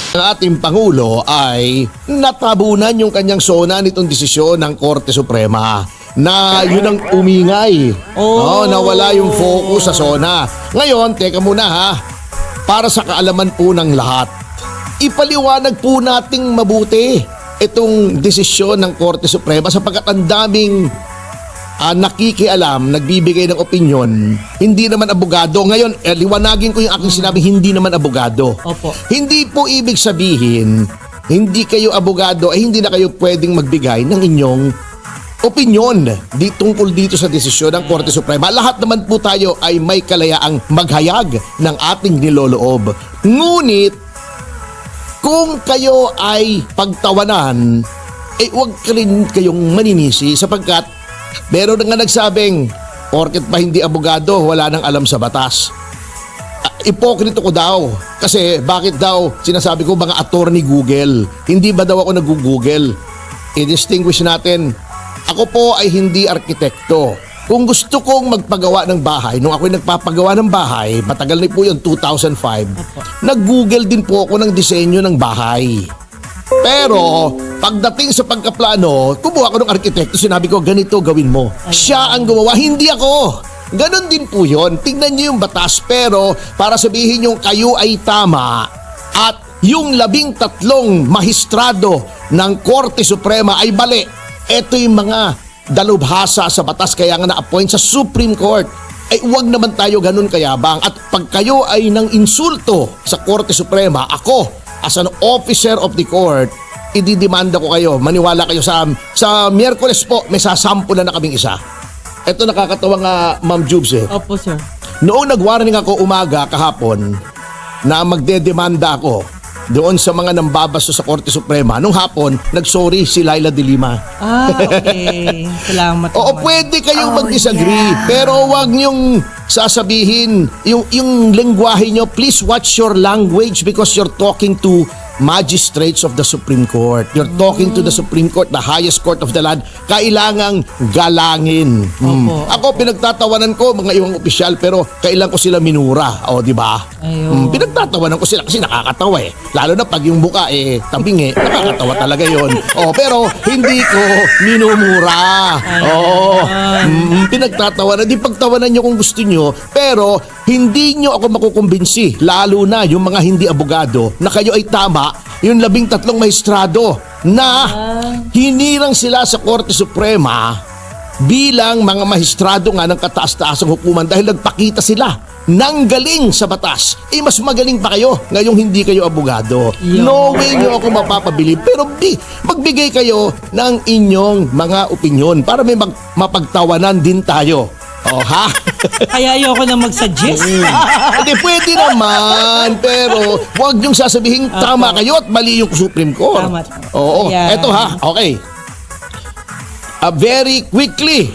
Ang ating Pangulo ay natabunan yung kanyang sona nitong desisyon ng Korte Suprema na yun ang umingay. Nawala yung focus sa sona. Ngayon, teka muna ha, para sa kaalaman po ng lahat, ipaliwanag po nating mabuti itong desisyon ng Korte Suprema sapagkat ang daming nakikialam, nagbibigay ng opinyon, hindi naman abogado. Ngayon, liwanagin ko yung aking sinabi, hindi naman abogado. Opo. Hindi po ibig sabihin, hindi kayo abogado ay hindi na kayo pwedeng magbigay ng inyong opinyon tungkol dito sa desisyon ng Korte Suprema. Lahat naman po tayo ay may kalayaang maghayag ng ating niloloob. Ngunit, kung kayo ay pagtawanan, huwag ka rin kayong maninisi sapagkat meron na nga nagsabing, porket pa hindi abogado, wala nang alam sa batas. Ipokrito ko daw. Kasi bakit daw sinasabi ko mga attorney Google? Hindi ba daw ako nag-Google? I-distinguish natin. Ako po ay hindi arkitekto. Kung gusto kong magpagawa ng bahay, nung ako'y nagpapagawa ng bahay, matagal na po yun, 2005, nag-Google din po ako ng disenyo ng bahay. Pero, pagdating sa pagkaplano, kumuha ko ng arkitekto, sinabi ko, ganito gawin mo. Siya ang gumawa, hindi ako. Ganon din po yun. Tingnan niyo yung batas, pero para sabihin yung kayo ay tama at yung 13 mahistrado ng Korte Suprema ay mali. Ito yung mga dalubhasa sa batas kaya nga na-appoint sa Supreme Court. Huwag naman tayo ganun kayabang. At pag kayo ay nang insulto sa Korte Suprema, ako, as an officer of the court, ididimanda ko kayo. Maniwala kayo sa Miyerkules po, may sasampulan na kaming isa. Ito nakakatawa nga, Ma'am Jubes eh. Opo, sir. Noong nag-warning ako umaga kahapon na magdedemanda ako doon sa mga nambabasto sa Korte Suprema, nung hapon, nag-sorry si Laila de Lima. Okay. Salamat. Oo, pwede kayong mag-disagree, pero wag niyong sasabihin, yung lengguwahe niyo, please watch your language because you're talking to magistrates of the Supreme Court. You're talking to the Supreme Court, the highest court of the land. Kailangang galangin. Ako, pinagtatawanan ko mga ibang opisyal, pero kailan ko sila minura. O, di ba? Pinagtatawanan ko sila kasi nakakatawa eh. Lalo na pag yung buka tabingi, nakakatawa talaga yon. Pero hindi ko minumura. Pinagtatawanan. Di pagtawanan nyo kung gusto nyo, pero hindi nyo ako makukumbinsi, lalo na yung mga hindi abogado, na kayo ay tama, yung 13 mahistrado na hinirang sila sa Korte Suprema bilang mga mahistrado nga ng kataas-taasang hukuman dahil nagpakita sila ng galing sa batas. Mas magaling pa kayo ngayong hindi kayo abogado. No way nyo ako mapapabilib, pero magbigay kayo ng inyong mga opinyon para may mapagtawanan din tayo. Ha? Kaya ayoko na mag-suggest. Hindi, pwede naman. Pero huwag niyong sasabihin tama kayo at mali yung Supreme Court. Tama. Oo. Eto ha. Okay. Very quickly,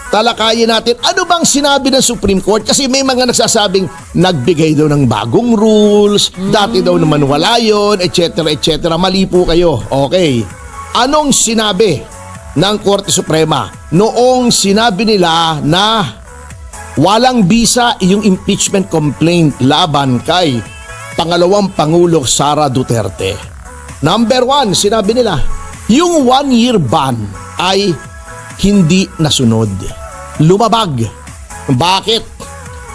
talakayin natin. Ano bang sinabi ng Supreme Court? Kasi may mga nagsasabing nagbigay daw ng bagong rules, dati daw naman wala yun, etc. etc. Mali po kayo. Okay. Anong sinabi ng Korte Suprema noong sinabi nila na walang bisa yung impeachment complaint laban kay pangalawang Pangulo Sara Duterte? Number 1, sinabi nila, yung 1-year ban ay hindi nasunod. Lumabag. Bakit?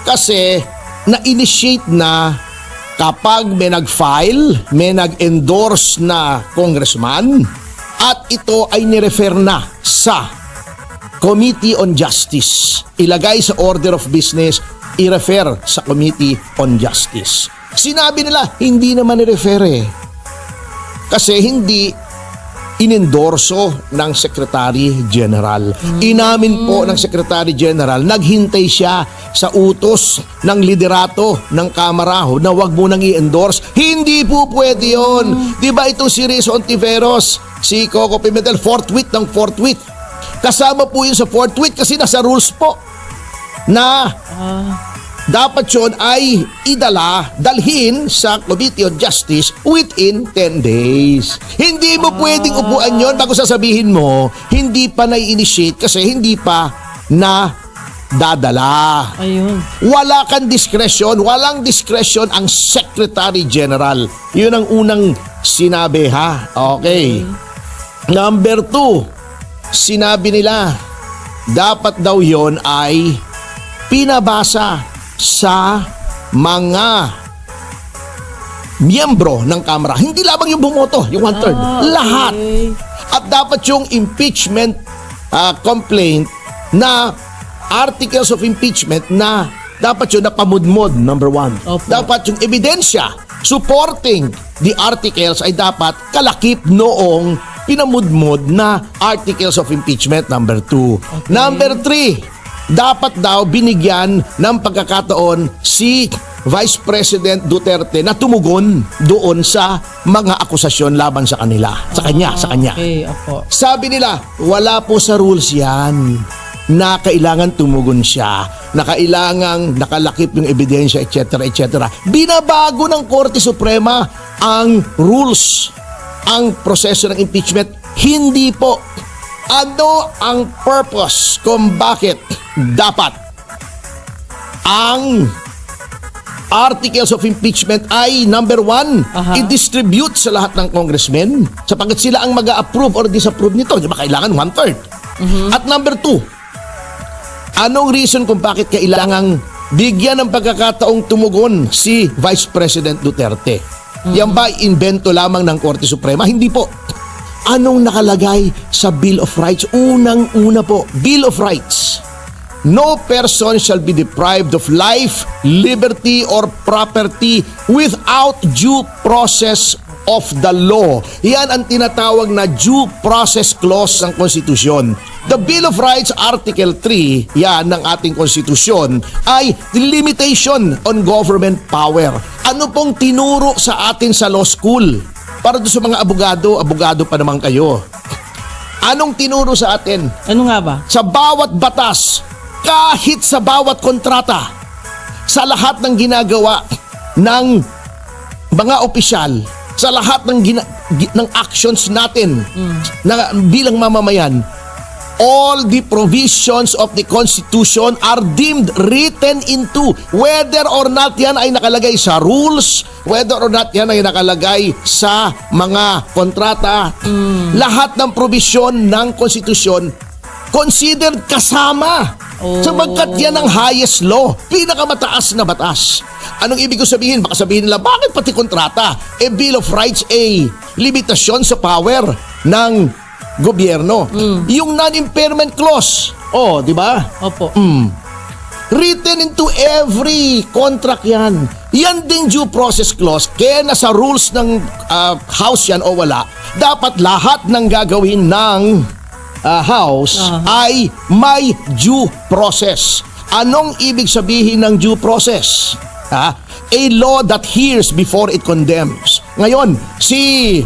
Kasi na-initiate na kapag may nag-file, may nag-endorse na congressman, at ito ay nirefer na sa Committee on Justice. Ilagay sa order of business, i-refer sa Committee on Justice. Sinabi nila, hindi naman i-refer kasi hindi inendorso ng Secretary General. Inamin po ng Secretary General, naghintay siya sa utos ng liderato ng Kamara na wag mo nang i-endorse. Hindi po pwede yun. Di ba itong si Rizzo Ontiveros, si Coco Pimentel, forthwith ng forthwith. Kasama po yun sa forthwith kasi nasa rules po na dapat yun ay dalhin sa Committee on Justice within 10 days. Hindi mo pwedeng upuan yun bago sasabihin mo, hindi pa na-initiate kasi hindi pa na dadala. Ayun. Wala kang discretion, walang discretion ang Secretary General. Yun ang unang sinabi, ha? Okay. Number 2, sinabi nila, dapat daw yon ay pinabasa sa mga miyembro ng Kamara. Hindi lamang yung bumoto, yung 1/3. Lahat. At dapat yung impeachment complaint na articles of impeachment na dapat yun napamudmod, number 1. Opo. Dapat yung ebidensya supporting the articles ay dapat kalakip noong pinamudmod na articles of impeachment, number 2. Okay. Number 3, dapat daw binigyan ng pagkakataon si Vice President Duterte na tumugon doon sa mga akusasyon laban sa kanila, sa kanya. Okay, opo. Sabi nila, wala po sa rules yan na kailangan tumugon siya, na kailangang nakalakip yung ebidensya, etc. etc. Binabago ng Korte Suprema ang rules, ang proseso ng impeachment. Hindi po. Ano ang purpose kung bakit dapat ang articles of impeachment ay number 1, i-distribute sa lahat ng congressmen sapagkat sila ang mag-approve or disapprove nito. Di ba kailangan 1/3? At number 2, anong reason kung bakit kailangang bigyan ng pagkakataong tumugon si Vice President Duterte? Yan ba invento lamang ng Korte Suprema? Hindi po. Anong nakalagay sa Bill of Rights? Unang-una po, Bill of Rights. No person shall be deprived of life, liberty, or property without due process of the law. Yan ang tinatawag na due process clause ng konstitusyon. The Bill of Rights, Article 3, yan ng ating konstitusyon, ay limitation on government power. Ano pong tinuro sa atin sa law school? Para doon sa mga abogado pa naman kayo. Anong tinuro sa atin? Ano nga ba? Sa bawat batas, kahit sa bawat kontrata, sa lahat ng ginagawa ng mga opisyal, sa lahat ng ng actions natin na bilang mamamayan, all the provisions of the Constitution are deemed written into, whether or not yan ay nakalagay sa rules, whether or not yan ay nakalagay sa mga kontrata, lahat ng provision ng Constitution considered kasama. Sabagkat yan ang highest law, pinakamataas na batas. Anong ibig ko sabihin? Baka sabihin nila, bakit pati kontrata? Bill of Rights, limitasyon sa power ng gobyerno. Yung non-impairment clause, di ba? Opo. Written into every contract yan. Yan ding due process clause. Kaya nasa rules ng House yan o wala, dapat lahat ng gagawin ng House ay may due process. Anong ibig sabihin ng due process? A law that hears before it condemns. Ngayon, si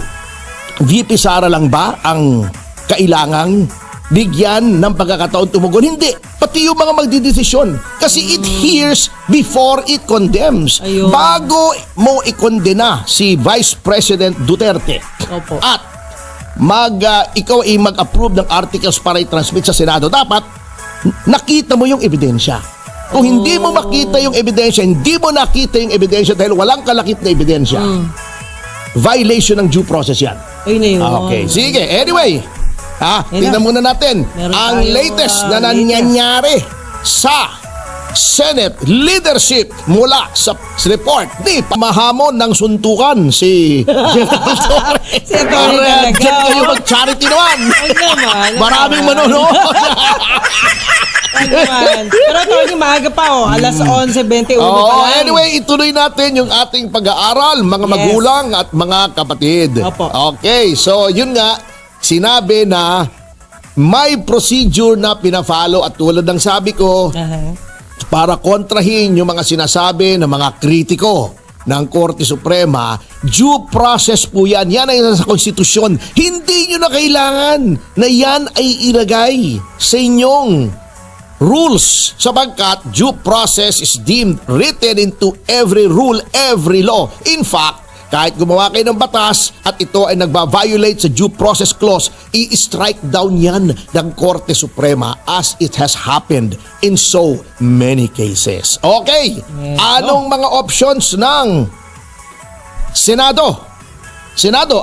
VP Sara lang ba ang kailangang bigyan ng pagkakataon tumugon? Hindi. Pati yung mga magdidesisyon. Kasi it hears before it condemns. Ayun. Bago mo ikondena si Vice President Duterte Opo. at ikaw ay mag-approve ng articles para i-transmit sa Senado, dapat nakita mo yung ebidensya. Kung hindi mo makita yung ebidensya, hindi mo nakita yung ebidensya dahil walang kalakip na ebidensya, violation ng due process yan. Ayun na yun. Okay, sige. Anyway, tingnan muna natin Meron ang tayo, latest na nangyayari sa Senate leadership mula sa report ni pamahamon ng suntukan si General Torre. Si Atty. talaga. Diyan kayo mag-charity naman. Huwag naman. Maraming manonood. Huwag naman. Pero Tony, maaga pa alas 11:21 pa lang. Anyway, ituloy natin yung ating pag-aaral, mga Yes. magulang at mga kapatid. Opo. Okay, so yun nga, sinabi na may procedure na pina-follow at tulad ng sabi ko, para kontrahin yung mga sinasabi ng mga kritiko ng Korte Suprema, due process po yan. Yan ay nasa konstitusyon. Hindi nyo na kailangan na yan ay ilagay sa inyong rules sapagkat due process is deemed written into every rule, every law. In fact, kahit gumawa kayo ng batas at ito ay nagba-violate sa due process clause, i-strike down yan ng Korte Suprema as it has happened in so many cases. Okay, anong mga options ng Senado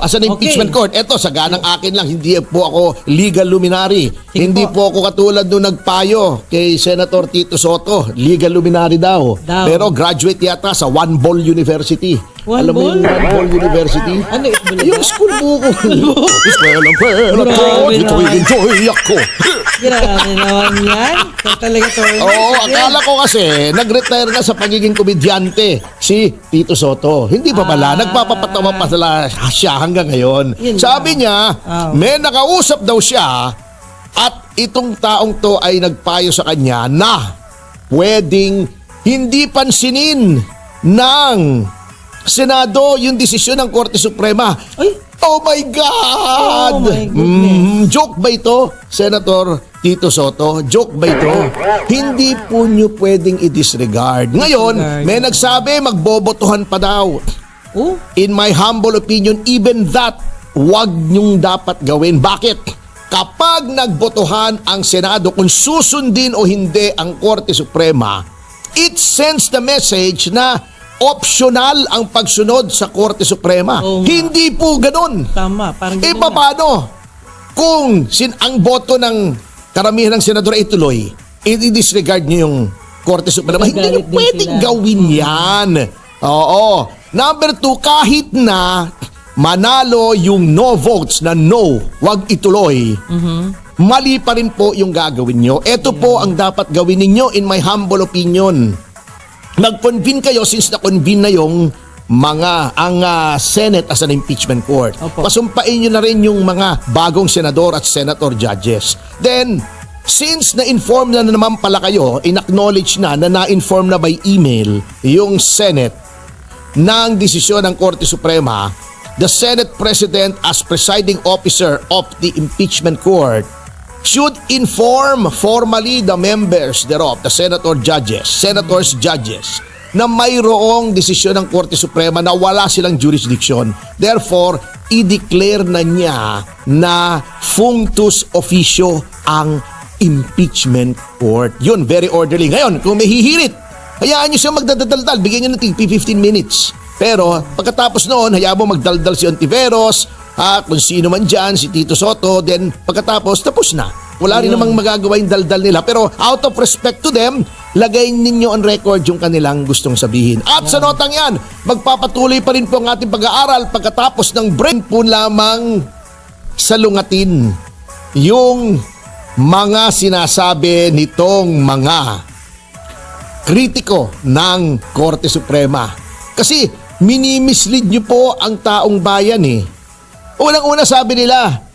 as an impeachment court? Eto, saganang akin lang, hindi po ako legal luminary. Hindi po ako katulad nung nagpayo kay Senator Tito Soto. Legal luminary daw. Pero graduate yata sa One Ball University. Alam mo yung One Ball University? Ano ito? Yung school buko. Eskwela pera ko, Grabe dito'y naman. enjoy ako. Grabe naman yan. Ito talaga, Tony. Oo, akala ko kasi nag-retire na sa pagiging komedyante si Tito Soto. Hindi pa pala, nagpapapatawa pa siya hanggang ngayon. Yun Sabi niya, may nakausap daw siya at itong taong to ay nagpayo sa kanya na pwedeng hindi pansinin ng Senado yung desisyon ng Korte Suprema. Ay! Oh my God! Oh my goodness. Joke ba ito, Senator Tito Soto? Joke ba ito? Hindi po nyo pwedeng i-disregard. Ngayon, may nagsabi magbobotohan pa daw. Oh? In my humble opinion, even that, wag nyong dapat gawin. Bakit? Kapag nagbotohan ang Senado kung susundin o hindi ang Korte Suprema, it sends the message na optional ang pagsunod sa Korte Suprema. Oo nga. Hindi po ganun. Tama. Parang E ganun nga. paano? Kung ang boto ng karamihan ng senador ay tuloy, i-disregard nyo yung Korte Suprema. Hindi nyo Magagalit din pwedeng sila. gawin yan. Oo. Number 2, kahit na manalo yung no votes na no, wag ituloy, mali pa rin po yung gagawin nyo. Ito po ang dapat gawin ninyo in my humble opinion. Nag-convene kayo since na-convene na yung ang Senate as an impeachment court. Opo. Pasumpain nyo na rin yung mga bagong senador at senator judges. Then, since na-inform na naman pala kayo, in-acknowledge na na-inform na by email yung Senate ng desisyon ng Korte Suprema, the Senate President as presiding officer of the impeachment court should inform formally the members thereof, the senators judges, na mayroong desisyon ng Korte Suprema na wala silang jurisdiction. Therefore, i-declare na niya na functus officio ang impeachment court. Yun, very orderly. Ngayon, kung may hihirit, hayaan nyo siya magdadaldal, bigyan nyo ng 15 minutes. Pero pagkatapos noon, hayaan mo magdaldal si Ontiveros, kung sino man dyan, si Tito Soto, then pagkatapos, tapos na. Wala rin namang magagawa yung daldal nila. Pero out of respect to them, lagay ninyo on record yung kanilang gustong sabihin. At sa notang yan, magpapatuloy pa rin po ang ating pag-aaral pagkatapos ng break po lamang salungatin yung mga sinasabi nitong mga kritiko ng Korte Suprema. Kasi minimislead nyo po ang taong bayan eh. Unang-una sabi nila,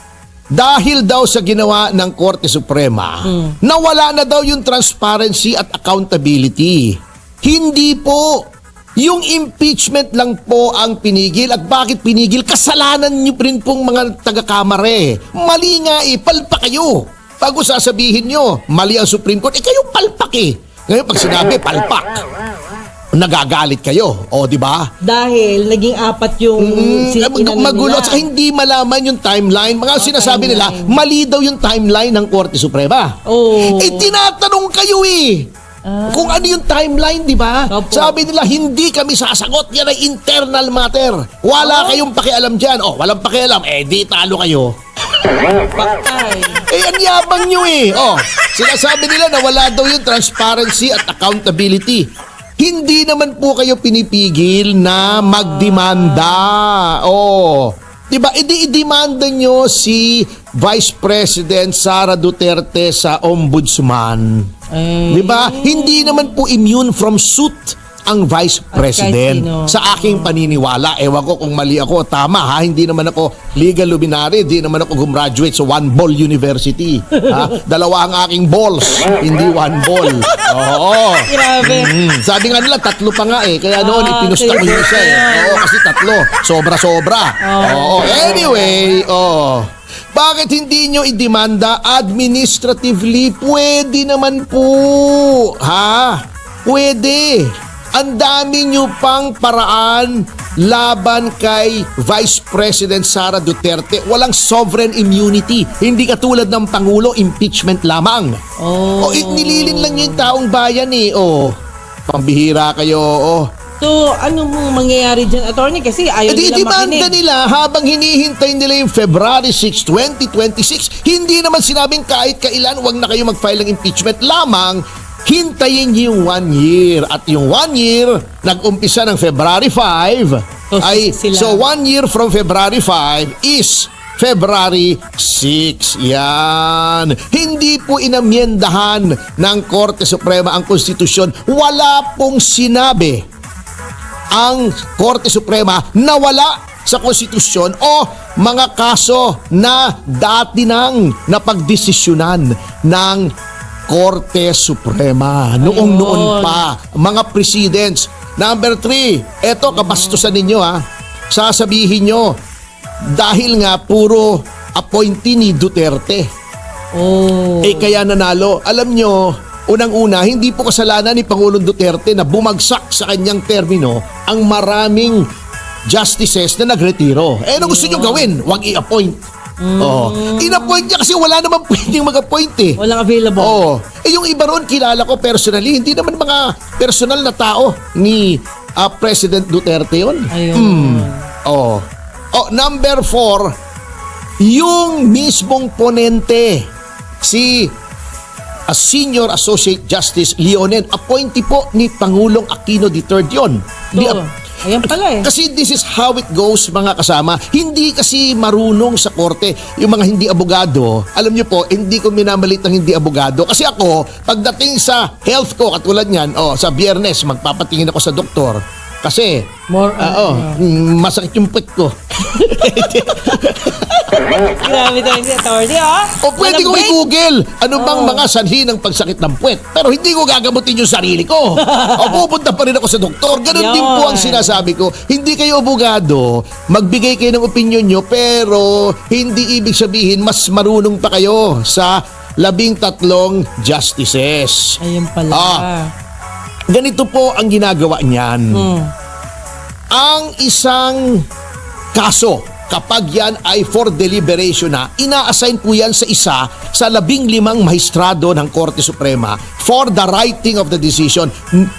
dahil daw sa ginawa ng Korte Suprema, nawala na daw yung transparency at accountability. Hindi po. Yung impeachment lang po ang pinigil. At bakit pinigil? Kasalanan nyo rin pong mga taga-kamare. Mali nga eh, palpak kayo. Bago sasabihin nyo, mali ang Supreme Court, kayo palpak eh. Ngayon pag sinabi, palpak, nagagalit kayo. O, di ba? Dahil naging apat yung Magulo at saka hindi malaman yung timeline. Mga sinasabi nila, mali daw yung timeline ng Korte Suprema. Oh. Tinatanong kayo eh. Kung ano yung timeline, di ba? Opo. Sabi nila, hindi kami sasagot. Yan ay internal matter. Wala kayong pakialam dyan. Walang pakialam. Di talo kayo. Patay. Ang yabang nyo eh. Sinasabi nila na wala daw yung transparency at accountability. Hindi naman po kayo pinipigil na magdemanda. Diba? I-demanda nyo si Vice President Sara Duterte sa Ombudsman. Diba? Hindi naman po immune from suit ang Vice President. Sa aking paniniwala, ewan ko kung mali ako, tama ha, hindi naman ako legal luminary, hindi naman ako gumraduate sa One Ball University. Dalawa ang aking balls, hindi one ball. Oo. Grabe. Sabi nga nila, 3 pa nga eh, kaya noon ipinusta ko yung isa eh. Oo, kasi 3, sobra-sobra. Oo. Anyway, bakit hindi nyo i-demanda administratively? Pwede naman po. Pwede. ang dami nyo pang paraan laban kay Vice President Sara Duterte. Walang sovereign immunity. Hindi katulad ng Pangulo, impeachment lamang. Oh. Nililin lang yung taong bayan eh. Pambihira kayo. So, ano mong mangyayari dyan, attorney? Kasi ayaw nila Demanda makinig. nila habang hinihintay nila yung February 6, 2026. Hindi naman sinabing kahit kailan wag na kayo mag-file ng impeachment lamang. Hintayin niyo yung 1 year. At yung 1 year, nag-umpisa ng February 5. So 1 year from February 5 is February 6. Yan. Hindi po inamyendahan ng Korte Suprema ang konstitusyon. Wala pong sinabi ang Korte Suprema na wala sa konstitusyon o mga kaso na dati nang napagdesisyonan ng Korte Suprema noon pa, mga precedents. Number 3, eto kabastusan ninyo sasabihin nyo dahil nga puro appointee ni Duterte kaya nanalo. Alam nyo, unang-una, hindi po kasalanan ni Pangulong Duterte na bumagsak sa kanyang termino ang maraming justices na nagretiro. Ano gusto nyo gawin? Huwag i-appoint. In-appoint niya kasi wala naman pwedeng mag-appoint eh. Walang available. Yung iba ron kilala ko personally, hindi naman mga personal na tao ni President Duterte yun. Ayun. Number 4, yung mismong ponente, si Senior Associate Justice Leonen, appointee po ni Pangulong Aquino III yun. Ayan pala eh. Kasi this is how it goes, mga kasama. Hindi kasi marunong sa korte yung mga hindi abogado. Alam nyo po, hindi ko minamalit ng hindi abogado. Kasi ako, pagdating sa health ko, katulad niyan, sa Biyernes, magpapatingin ako sa doktor. Kasi, masakit yung puwet ko. Grabe tayo si attorney, Pwede ko i-google ano bang mga sanhi ng pagsakit ng puwet. Pero hindi ko gagamutin yung sarili ko. Pupunta pa rin ako sa doktor. Ganon din po ang sinasabi ko. Hindi kayo abogado, magbigay kayo ng opinion nyo, pero hindi ibig sabihin mas marunong pa kayo sa 13 justices. Ayun pala. Ganito po ang ginagawa niyan. Ang isang kaso, kapag yan ay for deliberation na, ina-assign po yan sa isa sa 15 mahistrado ng Korte Suprema for the writing of the decision.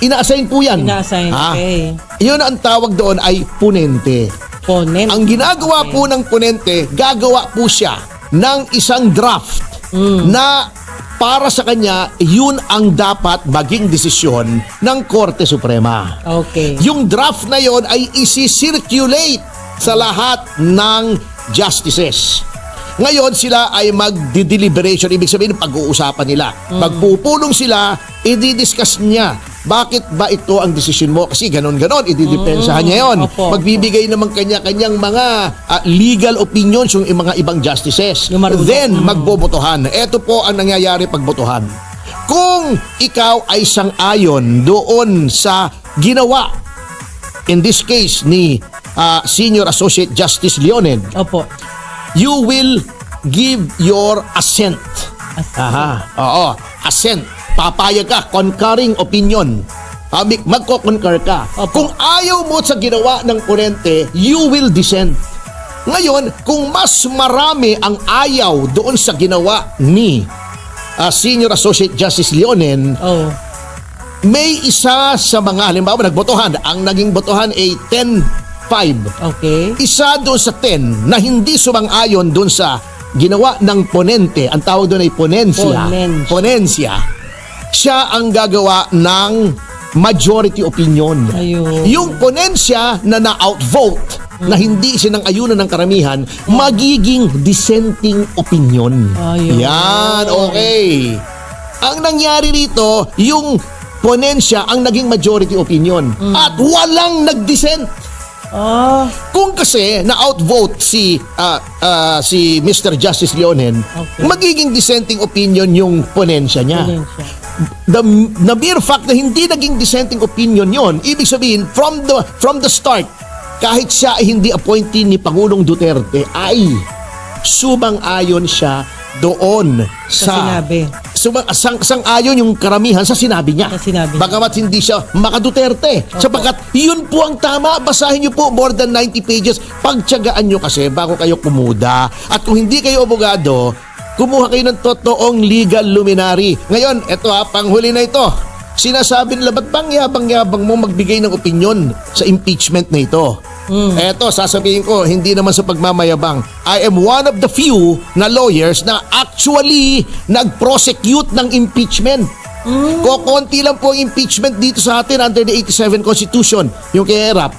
Ina-assign po yan. Ina-assign, okay. Yun ang tawag doon ay ponente. Ang ginagawa po ng ponente, gagawa po siya ng isang draft na para sa kanya, yun ang dapat maging desisyon ng Korte Suprema. Okay. Yung draft na yon ay isi-circulate sa lahat ng justices. Ngayon, sila ay mag-deliberation. Ibig sabihin, pag-uusapan nila. Pagpupulong sila, i-discuss niya. Bakit ba ito ang desisyon mo? Kasi ganon-ganon, ididepensahan niya yun. Magbibigay naman kanya-kanyang mga legal opinions yung mga ibang justices. Then, magbobotohan. Ito po ang nangyayari pagbotohan. Kung ikaw ay sang-ayon doon sa ginawa, in this case, ni Senior Associate Justice Leonen, you will give your assent. Assent. Papayag ka, concurring opinion. Magko-concur ka. Kung ayaw mo sa ginawa ng ponente, you will dissent. Ngayon, kung mas marami ang ayaw doon sa ginawa ni Senior Associate Justice Leonen, may isa sa mga, halimbawa, nagbotohan. Ang naging botohan ay 10-5. Okay. Isa doon sa 10 na hindi sumang-ayon doon sa ginawa ng ponente. Ang tawag doon ay ponensya. Siya ang gagawa ng majority opinion. Ayun. Yung ponensya na na-outvote, na hindi sinang-ayunan ng karamihan, magiging dissenting opinion. Ayun. Yan, okay. Ang nangyari rito, yung ponensya ang naging majority opinion. At walang nag-dissent. Kung kasi na-outvote si Mr. Justice Leonen, magiging dissenting opinion yung ponensya niya. The mere fact na hindi naging dissenting opinion yon, ibig sabihin from the start, kahit siya ay hindi appointee ni Pangulong Duterte, ay sumang-ayon siya doon sa sang-ayon yung karamihan sa sinabi niya. Sa sinabi niya. Bagamat hindi siya makaduterte. Sapagkat yun po ang tama. Basahin niyo po more than 90 pages. Pagtiyagaan niyo kasi bago kayo kumuda. At kung hindi kayo abogado, kumuha kayo ng totoong legal luminary. Ngayon, eto panghuli na ito. Sinasabi nila, ba't bang yabang-yabang mo magbigay ng opinion sa impeachment na ito? Eto, sasabihin ko, hindi naman sa pagmamayabang. I am one of the few na lawyers na actually nag-prosecute ng impeachment. Konti lang po ang impeachment dito sa atin under the 87 Constitution. Yung kay Erap,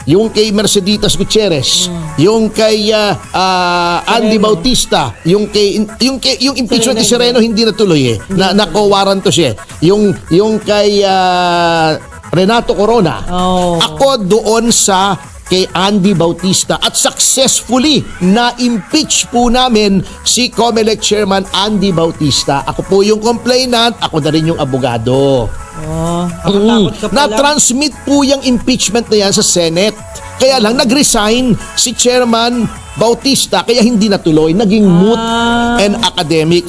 yung kay Merceditas Gutierrez, yung kay Andy Bautista, yung impeachment ni Sereno hindi natuloy na-co-warranto siya. Yung kay Renato Corona. Ako doon sa kay Andy Bautista at successfully na-impeach po namin si COMELEC Chairman Andy Bautista. Ako po yung complainant, ako na rin yung abogado. Takot ka pala. Na-transmit po yung impeachment na yan sa Senate. Kaya lang nag-resign si Chairman Bautista kaya hindi natuloy. Naging moot and academic.